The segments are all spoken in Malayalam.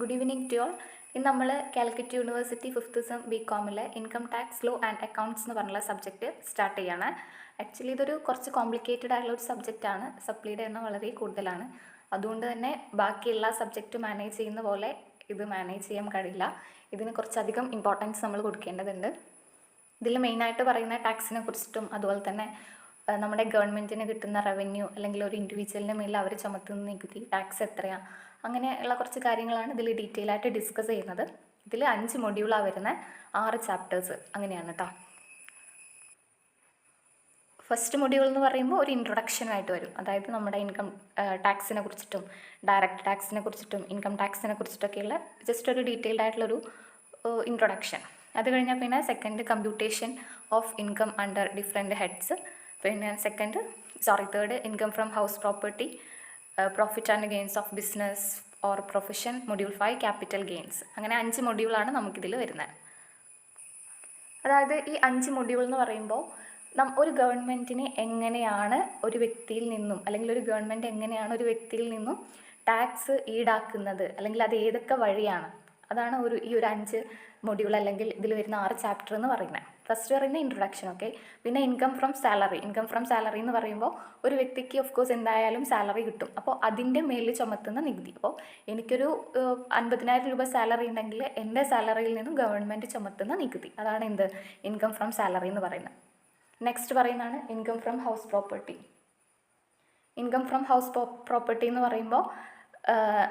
Good evening to all. ഇന്ന് നമ്മൾ കാലിക്കറ്റ് യൂണിവേഴ്സിറ്റി ഫിഫ്ത്ത് സെം ബികോമിലെ income tax law and accounts എന്ന് പറഞ്ഞുള്ള സബ്ജക്റ്റ് സ്റ്റാർട്ട് ചെയ്യാണ്. ആക്ച്വലി ഇതൊരു കുറച്ച് കോംപ്ലിക്കേറ്റഡ് ആയിട്ടുള്ള ഒരു സബ്ജക്റ്റാണ്. സപ്ലിയുടെ എണ്ണം വളരെ കൂടുതലാണ്. അതുകൊണ്ട് തന്നെ ബാക്കി എല്ലാ സബ്ജക്റ്റും മാനേജ് ചെയ്യുന്ന പോലെ ഇത് മാനേജ് ചെയ്യാൻ കഴിയില്ല. ഇതിന് കുറച്ചധികം ഇമ്പോർട്ടൻസ് നമ്മൾ കൊടുക്കേണ്ടതുണ്ട്. ഇതിൽ മെയിനായിട്ട് പറയുന്ന ടാക്സിനെ കുറിച്ചിട്ടും അതുപോലെ തന്നെ നമ്മുടെ ഗവൺമെൻറ്റിന് കിട്ടുന്ന റവന്യൂ അല്ലെങ്കിൽ ഒരു ഇൻഡിവിജ്വലിന് മേലിൽ അവർ ചുമത്തുന്ന നികുതി ടാക്സ് എത്രയാണ്, അങ്ങനെയുള്ള കുറച്ച് കാര്യങ്ങളാണ് ഇതിൽ ഡീറ്റെയിൽ ആയിട്ട് ഡിസ്കസ് ചെയ്യുന്നത്. ഇതിൽ 5 മൊഡ്യൂളാണ് വരുന്നത്, 6 ചാപ്റ്റേഴ്സ് അങ്ങനെയാണ് കേട്ടോ. ഫസ്റ്റ് മൊഡ്യൂൾ എന്ന് പറയുമ്പോൾ ഒരു ഇൻട്രൊഡക്ഷനായിട്ട് വരും. അതായത് നമ്മുടെ ഇൻകം ടാക്സിനെ കുറിച്ചിട്ടും ഡയറക്റ്റ് ടാക്സിനെ കുറിച്ചിട്ടും ഇൻകം ടാക്സിനെ കുറിച്ചിട്ടൊക്കെയുള്ള ജസ്റ്റ് ഒരു ഡീറ്റെയിൽഡ് ആയിട്ടുള്ളൊരു ഇൻട്രൊഡക്ഷൻ. അത് കഴിഞ്ഞാൽ പിന്നെ second computation of income under different heads. പിന്നെ third income from house property, profit and gains of business or profession, module 5 capital gains. അങ്ങനെ 5 മൊഡ്യൂളാണ് നമുക്കിതിൽ വരുന്നത്. അതായത് ഈ 5 മൊഡ്യൂൾ എന്ന് പറയുമ്പോൾ ഒരു ഗവൺമെൻറ്റിന് എങ്ങനെയാണ് ഒരു വ്യക്തിയിൽ നിന്നും അല്ലെങ്കിൽ ഒരു ഗവൺമെൻറ് എങ്ങനെയാണ് ഒരു വ്യക്തിയിൽ നിന്നും ടാക്സ് ഈടാക്കുന്നത് അല്ലെങ്കിൽ അത് ഏതൊക്കെ വഴിയാണ്, അതാണ് ഈ ഒരു 5 മൊഡ്യൂൾ അല്ലെങ്കിൽ ഇതിൽ വരുന്ന 6 ചാപ്റ്റർ എന്ന് പറയുന്നത്. ഫസ്റ്റ് പറയുന്ന ഇൻട്രൊഡക്ഷൻ. ഓക്കെ. പിന്നെ ഇൻകം ഫ്രം സാലറി എന്ന് പറയുമ്പോൾ ഒരു വ്യക്തിക്ക് ഓഫ് കോഴ്സ് എന്തായാലും സാലറി കിട്ടും. അപ്പോൾ അതിൻ്റെ മേലിൽ ചുമത്തുന്ന നികുതി. അപ്പോൾ എനിക്കൊരു 50,000 രൂപ സാലറി ഉണ്ടെങ്കിൽ എൻ്റെ സാലറിയിൽ നിന്നും ഗവൺമെൻറ് ചുമത്തുന്ന നികുതി, അതാണ് ഇൻകം ഫ്രം സാലറി എന്ന് പറയുന്നത്. നെക്സ്റ്റ് പറയുന്നതാണ് income from house property. Income from house property എന്ന് പറയുമ്പോൾ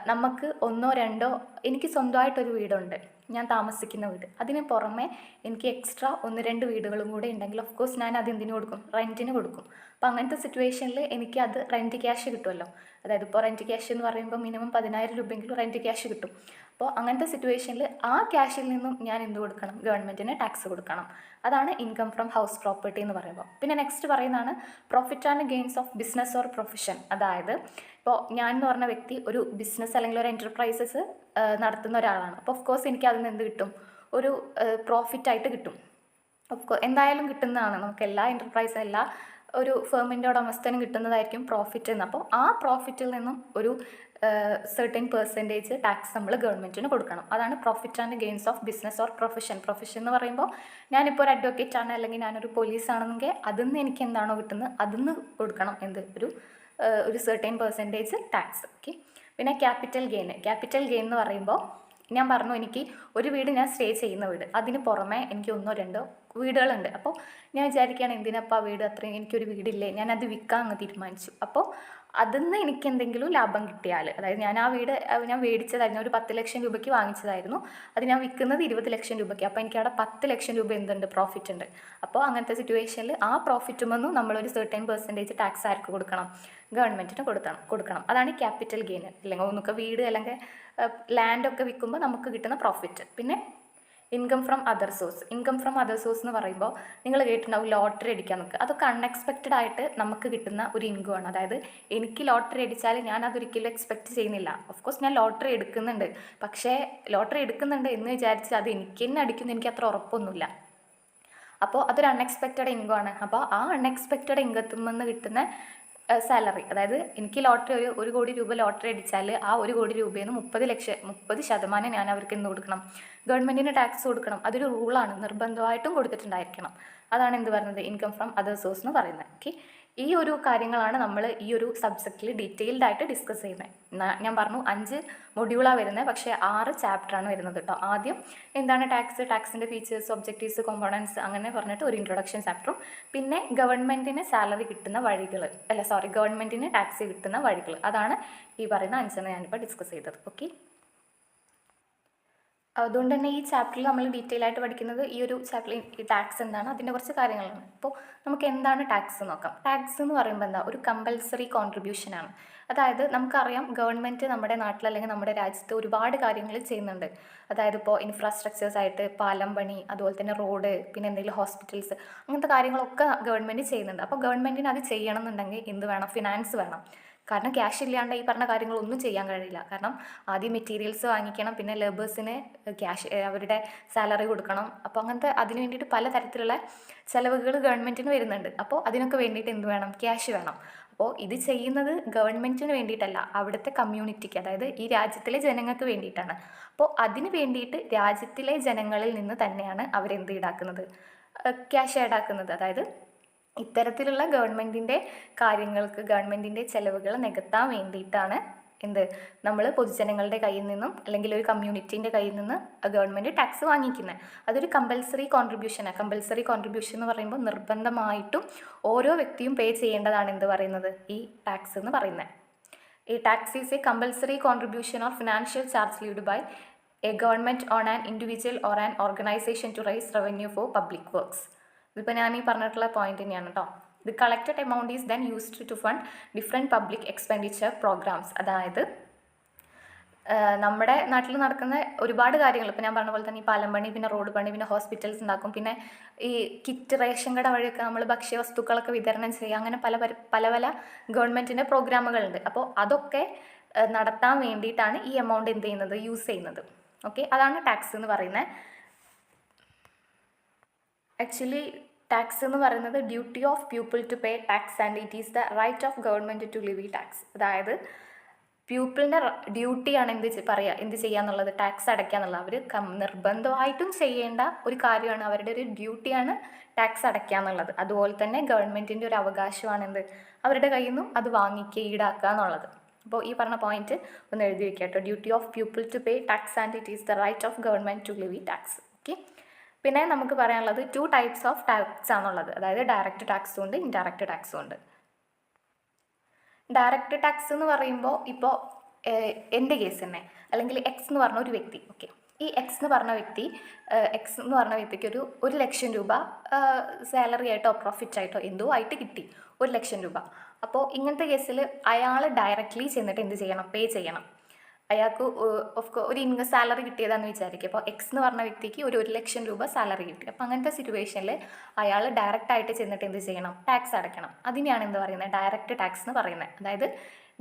നമുക്ക് 1 or 2 എനിക്ക് സ്വന്തമായിട്ടൊരു വീടുണ്ട്, ഞാൻ താമസിക്കുന്ന വീട്. അതിന് പുറമെ എനിക്ക് എക്സ്ട്രാ 1-2 വീടുകളും കൂടെ ഉണ്ടെങ്കിൽ ഓഫ് കോഴ്സ് ഞാൻ അത് എന്തിനു കൊടുക്കും? റെൻറ്റിന് കൊടുക്കും. അപ്പോൾ അങ്ങനത്തെ സിറ്റുവേഷനിൽ എനിക്ക് അത് റെൻറ്റ് ക്യാഷ് കിട്ടുമല്ലോ. അതായത് ഇപ്പോൾ റെൻറ്റ് ക്യാഷ് എന്ന് പറയുമ്പോൾ മിനിമം 10,000 രൂപയെങ്കിലും റെൻറ്റ് ക്യാഷ് കിട്ടും. അപ്പോൾ അങ്ങനത്തെ സിറ്റുവേഷനിൽ ആ ക്യാഷിൽ നിന്നും ഞാൻ എന്ത് കൊടുക്കണം? ഗവൺമെൻറ്റിന് ടാക്സ് കൊടുക്കണം. അതാണ് ഇൻകം ഫ്രം ഹൗസ് പ്രോപ്പർട്ടി എന്ന് പറയുമ്പോൾ. പിന്നെ നെക്സ്റ്റ് പറയുന്നതാണ് profit and gains of business or profession. അതായത് ഇപ്പോൾ ഞാൻ എന്ന് പറഞ്ഞ വ്യക്തി ഒരു ബിസിനസ് അല്ലെങ്കിൽ ഒരു എൻ്റർപ്രൈസസ് നടത്തുന്ന ഒരാളാണ്. അപ്പോൾ ഓഫ് കോഴ്സ് എനിക്ക് അതിൽ നിന്ന് എന്ത് കിട്ടും? ഒരു പ്രോഫിറ്റായിട്ട് കിട്ടും. ഓഫ് കോഴ്സ് എന്തായാലും കിട്ടുന്നതാണ്. നമുക്ക് എല്ലാ എൻ്റർപ്രൈസും എല്ലാ ഒരു ഫേമിൻ്റെ ഉടമസ്ഥനും കിട്ടുന്നതായിരിക്കും പ്രോഫിറ്റ് എന്ന്. അപ്പോൾ ആ പ്രോഫിറ്റിൽ നിന്നും ഒരു സെർട്ടൻ പെർസെൻറ്റേജ് ടാക്സ് നമ്മൾ ഗവൺമെൻറ്റിന് കൊടുക്കണം. അതാണ് profit and gains of business or profession. Profession എന്ന് പറയുമ്പോൾ ഞാനിപ്പോൾ ഒരു അഡ്വക്കേറ്റ് ആണ് അല്ലെങ്കിൽ ഞാനൊരു പോലീസ് ആണെന്നെങ്കിൽ അതിൽ നിന്ന് എനിക്ക് എന്താണോ കിട്ടുന്നത് അതിൽ നിന്ന് കൊടുക്കണം ഒരു സെർട്ടൻ പെർസെൻറ്റേജ് ടാക്സ്. ഓക്കെ. പിന്നെ ക്യാപിറ്റൽ ഗെയിൻ എന്ന് പറയുമ്പോൾ ഞാൻ പറഞ്ഞു, എനിക്ക് ഒരു വീട് ഞാൻ സ്റ്റേ ചെയ്യുന്ന വീട്, അതിന് പുറമെ എനിക്ക് 1-2 വീടുകളുണ്ട്. അപ്പോൾ ഞാൻ വിചാരിക്കുകയാണ് എന്തിനപ്പോൾ ആ വീട് അത്രയും, എനിക്കൊരു വീടില്ലേ, ഞാനത് വിൽക്കാൻ അങ്ങ് തീരുമാനിച്ചു. അപ്പോൾ അതിൽ നിന്ന് എനിക്ക് എന്തെങ്കിലും ലാഭം കിട്ടിയാൽ, അതായത് ഞാൻ ആ വീട് ഞാൻ മേടിച്ചതായിരുന്നു, ഒരു 10 ലക്ഷം രൂപയ്ക്ക് വാങ്ങിച്ചതായിരുന്നു, അത് ഞാൻ വിൽക്കുന്നത് 20 ലക്ഷം രൂപയ്ക്ക്. അപ്പോൾ എനിക്ക് അവിടെ 10 ലക്ഷം രൂപ എന്തുണ്ട്? പ്രോഫിറ്റ് ഉണ്ട്. അപ്പോൾ അങ്ങനത്തെ സിറ്റുവേഷനിൽ ആ പ്രോഫിറ്റുമെന്നും നമ്മളൊരു സെർട്ടൻ പെർസെൻറ്റേജ് ടാക്സ് ആർക്ക് കൊടുക്കണം? ഗവൺമെൻറ്റിന് കൊടുക്കണം. അതാണ് ക്യാപിറ്റൽ ഗെയിൻ. അല്ലെങ്കിൽ ഒന്നൊക്കെ വീട് അല്ലെങ്കിൽ ലാൻഡൊക്കെ വിൽക്കുമ്പോൾ നമുക്ക് കിട്ടുന്ന പ്രോഫിറ്റ്. പിന്നെ ഇൻകം ഫ്രം അതർ സോഴ്സ് എന്ന് പറയുമ്പോൾ നിങ്ങൾ കേട്ടിട്ടുണ്ടാവും ലോട്ടറി അടിക്കാൻ നിൽക്കുക. അതൊക്കെ അൺഎക്സ്പെക്റ്റഡ് ആയിട്ട് നമുക്ക് കിട്ടുന്ന ഒരു ഇൻകമാണ്. അതായത് എനിക്ക് ലോട്ടറി അടിച്ചാൽ ഞാൻ അതൊരിക്കലും എക്സ്പെക്റ്റ് ചെയ്യുന്നില്ല. ഓഫ് കോഴ്സ് ഞാൻ ലോട്ടറി എടുക്കുന്നുണ്ട്, പക്ഷേ ലോട്ടറി എടുക്കുന്നുണ്ട് എന്ന് വിചാരിച്ച് അത് എനിക്ക് തന്നെ അടിക്കുന്നു എനിക്ക് അത്ര ഉറപ്പൊന്നുമില്ല. അപ്പോൾ അതൊരു അൺഎക്സ്പെക്റ്റഡ് ഇൻകമാണ്. അപ്പോൾ ആ അൺഎക്സ്പെക്റ്റഡ് ഇൻകത്തിൽ നിന്ന് കിട്ടുന്ന സാലറി, അതായത് എനിക്ക് ലോട്ടറി ഒരു 1 കോടി രൂപ ലോട്ടറി അടിച്ചാൽ ആ 1 കോടി രൂപയിൽ നിന്ന് 30% ഞാൻ അവർക്ക് എന്ത് കൊടുക്കണം? ഗവൺമെൻറ്റിന് ടാക്സ് കൊടുക്കണം. അതൊരു റൂളാണ്, നിർബന്ധമായിട്ടും കൊടുത്തിട്ടുണ്ടായിരിക്കണം. അതാണ് എന്ത് പറയുന്നത്? ഇൻകം ഫ്രം അതർ സോഴ്സ് എന്ന് പറയുന്നത്. ഓക്കെ. ഈ ഒരു കാര്യങ്ങളാണ് നമ്മൾ ഈ ഒരു സബ്ജക്റ്റിൽ ഡീറ്റെയിൽഡ് ആയിട്ട് ഡിസ്കസ് ചെയ്യുന്നത്. ഞാൻ പറഞ്ഞു 5 മൊഡ്യൂളാണ് വരുന്നത്, പക്ഷേ 6 ചാപ്റ്ററാണ് വരുന്നത് കേട്ടോ. ആദ്യം എന്താണ് ടാക്സിൻ്റെ ഫീച്ചേഴ്സ്, ഒബ്ജക്റ്റീവ്സ്, കോമ്പോണൻസ് അങ്ങനെ പറഞ്ഞിട്ട് ഒരു ഇൻട്രൊഡക്ഷൻ ചാപ്റ്ററും, പിന്നെ ഗവൺമെൻറ്റിന് ഗവൺമെൻറ്റിന് ടാക്സ് കിട്ടുന്ന വഴികൾ, അതാണ് ഈ പറയുന്ന 5 ഞാനിപ്പോൾ ഡിസ്കസ് ചെയ്തത്. ഓക്കെ. അതുകൊണ്ട് തന്നെ ഈ ചാപ്റ്ററിൽ നമ്മൾ ഡീറ്റെയിൽ ആയിട്ട് പഠിക്കുന്നത് ഈ ഒരു ചാപ്റ്ററിൽ ഈ ടാക്സ് എന്താണ്, അതിൻ്റെ കുറച്ച് കാര്യങ്ങളാണ്. അപ്പോൾ നമുക്ക് എന്താണ് ടാക്സ് നോക്കാം. ടാക്സ് എന്ന് പറയുമ്പോൾ എന്താ? ഒരു കമ്പൽസറി കോൺട്രിബ്യൂഷനാണ്. അതായത് നമുക്കറിയാം ഗവൺമെൻറ് നമ്മുടെ നാട്ടിൽ അല്ലെങ്കിൽ നമ്മുടെ രാജ്യത്ത് ഒരുപാട് കാര്യങ്ങൾ ചെയ്യുന്നുണ്ട്. അതായത് ഇപ്പോൾ ഇൻഫ്രാസ്ട്രക്ചേഴ്സ് ആയിട്ട് പാലം പണി, അതുപോലെ തന്നെ റോഡ്, പിന്നെ എന്തെങ്കിലും ഹോസ്പിറ്റൽസ്, അങ്ങനത്തെ കാര്യങ്ങളൊക്കെ ഗവൺമെൻറ് ചെയ്യുന്നുണ്ട്. അപ്പോൾ ഗവൺമെൻറ്റിന് അത് ചെയ്യണം എന്നുണ്ടെങ്കിൽ എന്ത് വേണം? ഫിനാൻസ് വേണം. കാരണം ക്യാഷ് ഇല്ലാണ്ട് ഈ പറഞ്ഞ കാര്യങ്ങളൊന്നും ചെയ്യാൻ കഴിയില്ല. കാരണം ആദ്യം മെറ്റീരിയൽസ് വാങ്ങിക്കണം, പിന്നെ ലേബേഴ്സിന് ക്യാഷ് അവരുടെ സാലറി കൊടുക്കണം. അപ്പോൾ അങ്ങനത്തെ അതിന് വേണ്ടിയിട്ട് പലതരത്തിലുള്ള ചിലവുകൾ ഗവൺമെൻറ്റിന് വരുന്നുണ്ട്. അപ്പോൾ അതിനൊക്കെ വേണ്ടിയിട്ട് എന്ത് വേണം? ക്യാഷ് വേണം. അപ്പോൾ ഇത് ചെയ്യുന്നത് ഗവൺമെൻറ്റിന് വേണ്ടിയിട്ടല്ല, അവിടുത്തെ കമ്മ്യൂണിറ്റിക്ക്, അതായത് ഈ രാജ്യത്തിലെ ജനങ്ങൾക്ക് വേണ്ടിയിട്ടാണ്. അപ്പോൾ അതിന് വേണ്ടിയിട്ട് രാജ്യത്തിലെ ജനങ്ങളിൽ നിന്ന് തന്നെയാണ് അവരെന്ത് ഈടാക്കുന്നത്, ക്യാഷ് ഈടാക്കുന്നത്. അതായത് ഇത്തരത്തിലുള്ള ഗവൺമെൻറ്റിൻ്റെ കാര്യങ്ങൾക്ക്, ഗവൺമെൻറ്റിൻ്റെ ചിലവുകൾ നികത്താൻ വേണ്ടിയിട്ടാണ് നമ്മൾ പൊതുജനങ്ങളുടെ കയ്യിൽ നിന്നും അല്ലെങ്കിൽ ഒരു കമ്മ്യൂണിറ്റീൻ്റെ കയ്യിൽ നിന്ന് ഗവൺമെൻറ് ടാക്സ് വാങ്ങിക്കുന്നത്. അതൊരു കമ്പൽസറി കോൺട്രിബ്യൂഷനാണ്. കമ്പൽസറി കോൺട്രിബ്യൂഷൻ എന്ന് പറയുമ്പോൾ നിർബന്ധമായിട്ടും ഓരോ വ്യക്തിയും പേ ചെയ്യേണ്ടതാണ് പറയുന്നത്, ഈ ടാക്സ് എന്ന് പറയുന്നത്. ഈ tax is a compulsory contribution or financial charge levied by a government on an individual or an organisation to raise revenue for public works. ഇതിപ്പോൾ ഞാൻ ഈ പറഞ്ഞിട്ടുള്ള പോയിന്റ് തന്നെയാണ് കേട്ടോ. The collected amount is then used to fund different public expenditure programmes. അതായത് നമ്മുടെ നാട്ടിൽ നടക്കുന്ന ഒരുപാട് കാര്യങ്ങൾ, ഇപ്പോൾ ഞാൻ പറഞ്ഞ പോലെ തന്നെ ഈ പാലം പണി, പിന്നെ റോഡ് പണി, പിന്നെ ഹോസ്പിറ്റൽസ് ഉണ്ടാക്കും, പിന്നെ ഈ കിറ്റ് റേഷൻ കട വഴിയൊക്കെ നമ്മൾ ഭക്ഷ്യവസ്തുക്കളൊക്കെ വിതരണം ചെയ്യുക, അങ്ങനെ പല പല ഗവൺമെൻറ്റിൻ്റെ പ്രോഗ്രാമുകളുണ്ട്. അപ്പോൾ അതൊക്കെ നടത്താൻ വേണ്ടിയിട്ടാണ് ഈ എമൗണ്ട് യൂസ് ചെയ്യുന്നത്. ഓക്കെ, അതാണ് ടാക്സ് എന്ന് പറയുന്നത്. ആക്ച്വലി ടാക്സ് എന്ന് പറയുന്നത് duty of people to pay tax and it is the right of government to levy tax. അതായത് പീപ്പിളിൻ്റെ ഡ്യൂട്ടിയാണ് എന്ത് ചെയ്യുക എന്നുള്ളത്, ടാക്സ് അടയ്ക്കുക എന്നുള്ളത്. അവർ നിർബന്ധമായിട്ടും ചെയ്യേണ്ട ഒരു കാര്യമാണ്, അവരുടെ ഒരു ഡ്യൂട്ടിയാണ് ടാക്സ് അടയ്ക്കുക എന്നുള്ളത്. അതുപോലെ തന്നെ ഗവൺമെൻറ്റിൻ്റെ ഒരു അവകാശമാണ് അവരുടെ കയ്യിൽ നിന്നും അത് ഈടാക്കുക എന്നുള്ളത്. അപ്പോൾ ഈ പറഞ്ഞ പോയിന്റ് ഒന്ന് എഴുതി വെക്കുക കേട്ടോ. Duty of people to pay tax and it is the right of government to levy tax. Okay, പിന്നെ നമുക്ക് പറയാനുള്ളത് 2 ടൈപ്സ് ഓഫ് ടാക്സ് ആണുള്ളത്. അതായത് ഡയറക്റ്റ് ടാക്സും ഉണ്ട്, ഇൻഡയറക്റ്റ് ടാക്സും ഉണ്ട്. ഡയറക്റ്റ് ടാക്സ് എന്ന് പറയുമ്പോൾ ഇപ്പോൾ എൻ്റെ കേസ് തന്നെ, അല്ലെങ്കിൽ എക്സ് എന്ന് പറഞ്ഞ ഒരു വ്യക്തി, ഓക്കെ, ഈ എക്സ് എന്ന് പറഞ്ഞ വ്യക്തിക്ക് ഒരു 1 ലക്ഷം രൂപ സാലറി ആയിട്ടോ പ്രോഫിറ്റ് ആയിട്ടോ എന്തോ ആയിട്ട് കിട്ടി, 1 ലക്ഷം രൂപ. അപ്പോൾ ഇങ്ങനത്തെ കേസിൽ അയാൾ ഡയറക്റ്റ്ലി ചെന്നിട്ട് എന്ത് ചെയ്യണം, പേ ചെയ്യണം. അയാൾക്ക് ഒരു സാലറി കിട്ടിയതാണെന്ന് വിചാരിക്കുക. അപ്പോൾ എക്സ് എന്ന് പറഞ്ഞ വ്യക്തിക്ക് ഒരു 1 ലക്ഷം രൂപ സാലറി കിട്ടി. അപ്പോൾ അങ്ങനത്തെ സിറ്റുവേഷനിൽ അയാൾ ഡയറക്റ്റായിട്ട് ചെന്നിട്ട് എന്ത് ചെയ്യണം, ടാക്സ് അടയ്ക്കണം. അതിനെയാണ് പറയുന്നത്, ഡയറക്റ്റ് ടാക്സ് എന്ന് പറയുന്നത്. അതായത്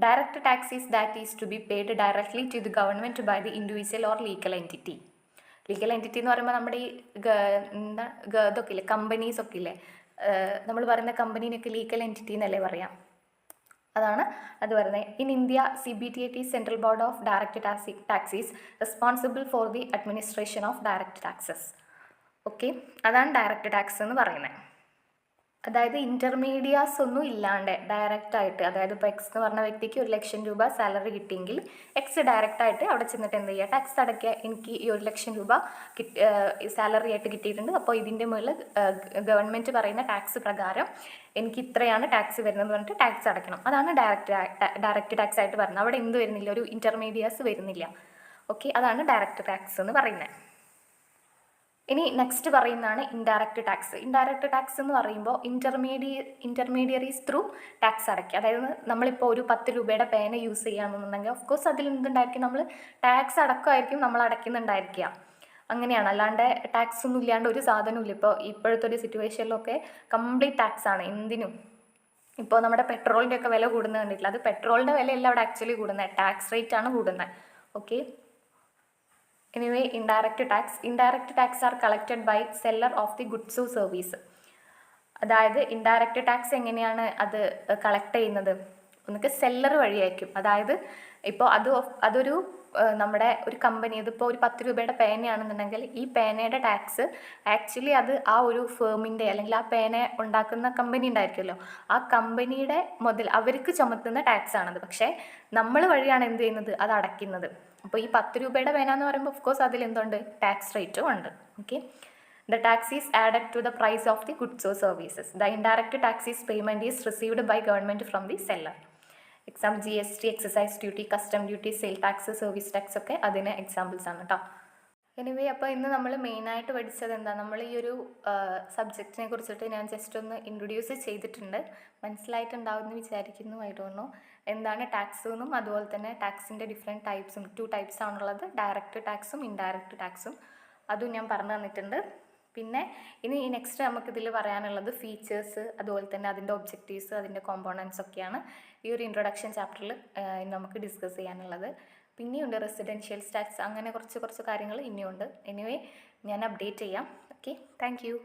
direct tax is that is to be paid directly to the government by the individual or legal entity. Legal entity എന്ന് പറയുമ്പോൾ നമ്മുടെ ഈ ഇതൊക്കെ ഇല്ലേ, കമ്പനീസ് ഒക്കെ ഇല്ലേ, നമ്മൾ പറയുന്ന കമ്പനീനൊക്കെ ലീഗൽ എൻറ്റിറ്റി എന്നല്ലേ പറയാം. അതാണ് അത് പറയുന്നത്. In India CBDT central board of direct tax is responsible for the administration of direct taxes. Okay, അതാണ് ഡയറക്റ്റ് ടാക്സ് എന്ന് പറയുന്നത്. അതായത് ഇൻ്റർമീഡിയാസ് ഒന്നും ഇല്ലാണ്ട് ഡയറക്റ്റായിട്ട്, അതായത് ഇപ്പോൾ എക്സ് എന്ന് പറഞ്ഞ വ്യക്തിക്ക് 1 ലക്ഷം രൂപ സാലറി കിട്ടിയെങ്കിൽ എക്സ് ഡയറക്റ്റായിട്ട് അവിടെ ചെന്നിട്ട് എന്ത് ചെയ്യുക, ടാക്സ് അടയ്ക്കുക. എനിക്ക് ഈ 1 ലക്ഷം രൂപ സാലറി ആയിട്ട് കിട്ടിയിട്ടുണ്ട്, അപ്പോൾ ഇതിൻ്റെ മുകളിൽ ഗവൺമെൻറ് പറയുന്ന ടാക്സ് പ്രകാരം എനിക്ക് ഇത്രയാണ് ടാക്സ് വരുന്നത് പറഞ്ഞിട്ട് ടാക്സ് അടയ്ക്കണം. അതാണ് ഡയറക്റ്റ് ടാക്സ് ആയിട്ട് പറയുന്നത്. അവിടെ എന്ത് വരുന്നില്ല, ഒരു ഇൻ്റർമീഡിയാസ് വരുന്നില്ല. ഓക്കെ, അതാണ് ഡയറക്റ്റ് ടാക്സ് എന്ന് പറയുന്നത്. ഇനി നെക്സ്റ്റ് പറയുന്നതാണ് ഇൻഡയറക്റ്റ് ടാക്സ്. ഇൻഡയറക്റ്റ് ടാക്സ് എന്ന് പറയുമ്പോൾ ഇൻ്റർമീഡിയറീസ് ത്രൂ ടാക്സ് അടയ്ക്കുക. അതായത് നമ്മളിപ്പോൾ ഒരു 10 രൂപയുടെ പേന യൂസ് ചെയ്യുകയാണെന്നുണ്ടെങ്കിൽ ഓഫ്കോഴ്സ് അതിൽ എന്തുണ്ടായിരിക്കും, നമ്മൾ ടാക്സ് അടക്കമായിരിക്കും നമ്മൾ അടയ്ക്കുന്നുണ്ടായിരിക്കുക. അങ്ങനെയാണ്, അല്ലാണ്ട് ടാക്സ് ഒന്നും ഇല്ലാണ്ട് ഒരു സാധനവും ഇല്ല. ഇപ്പോഴത്തെ ഒരു സിറ്റുവേഷനിലൊക്കെ കംപ്ലീറ്റ് ടാക്സ് ആണ് എന്തിനും. ഇപ്പോൾ നമ്മുടെ പെട്രോളിൻ്റെ ഒക്കെ വില കൂടുന്നത് കണ്ടിട്ടില്ല, അത് പെട്രോളിൻ്റെ വിലയല്ല അവിടെ ആക്ച്വലി കൂടുന്നത്, ടാക്സ് റേറ്റ് ആണ് കൂടുന്നത്. Okay, anyway indirect tax are collected by seller of the goods or service. അതായത് ഇൻഡയറക്റ്റ് ടാക്സ് എങ്ങനെയാണ് അത് കളക്ട് ചെയ്യുന്നത്, ഒന്നൊക്കെ സെല്ലർ വഴിയായിരിക്കും. അതായത് ഇപ്പോൾ അതൊരു നമ്മുടെ ഒരു കമ്പനി, ഇതിപ്പോൾ ഒരു 10 രൂപയുടെ പേനയാണെന്നുണ്ടെങ്കിൽ ഈ പേനയുടെ ടാക്സ് ആക്ച്വലി അത് ആ ഒരു ഫേമിൻ്റെ അല്ലെങ്കിൽ ആ പേന ഉണ്ടാക്കുന്ന കമ്പനി ഉണ്ടായിരിക്കുമല്ലോ, ആ കമ്പനിയുടെ അവർക്ക് ചുമത്തുന്ന ടാക്സ് ആണത്. പക്ഷേ നമ്മൾ വഴിയാണ് എന്ത് ചെയ്യുന്നത്, അത് അടയ്ക്കുന്നത്. അപ്പോൾ ഈ 10 രൂപയുടെ പേന എന്ന് പറയുമ്പോൾ ഓഫ്കോഴ്സ് അതിലെന്തുണ്ട്, ടാക്സ് റേറ്റും ഉണ്ട്. Okay, the tax is added to the price of the goods or services. The indirect tax payment is received by government from the seller. Example GST, excise duty, custom duty, sale tax, service tax ഒക്കെ അതിന് എക്സാമ്പിൾസ് ആണ് കേട്ടോ. എനിവേ, അപ്പോൾ ഇന്ന് നമ്മൾ മെയിനായിട്ട് പഠിച്ചത് എന്താ, നമ്മൾ ഈ ഒരു സബ്ജക്റ്റിനെ കുറിച്ചിട്ട് ഞാൻ ജസ്റ്റ് ഒന്ന് ഇൻട്രൊഡ്യൂസ് ചെയ്തിട്ടുണ്ട്. മനസ്സിലായിട്ടുണ്ടാവുമെന്ന് വിചാരിക്കുന്നു. ഐ ഡോണ്ട് നോ എന്താണ് ടാക്സ് എന്നും അതുപോലെ തന്നെ ടാക്സിൻ്റെ ഡിഫറെൻറ്റ് ടൈപ്സും 2 ടൈപ്സ് ആണുള്ളത്, ഡയറക്റ്റ് ടാക്സും ഇൻഡയറക്റ്റ് ടാക്സും. അതും ഞാൻ പറഞ്ഞു തന്നിട്ടുണ്ട്. പിന്നെ ഇനി നെക്സ്റ്റ് നമുക്കിതിൽ പറയാനുള്ളത് ഫീച്ചേഴ്സ്, അതുപോലെ തന്നെ അതിൻ്റെ ഒബ്ജക്റ്റീവ്സ്, അതിൻ്റെ കോമ്പോണൻസ് ഒക്കെയാണ് ഈ ഒരു ഇൻട്രൊഡക്ഷൻ ചാപ്റ്ററിൽ നമുക്ക് ഡിസ്കസ് ചെയ്യാനുള്ളത്. പിന്നെയുണ്ട് റെസിഡൻഷ്യൽ ടാക്സ്, അങ്ങനെ കുറച്ച് കാര്യങ്ങൾ ഇനിയുണ്ട്. എനിവേ, ഞാൻ അപ്ഡേറ്റ് ചെയ്യാം. Okay, thank you.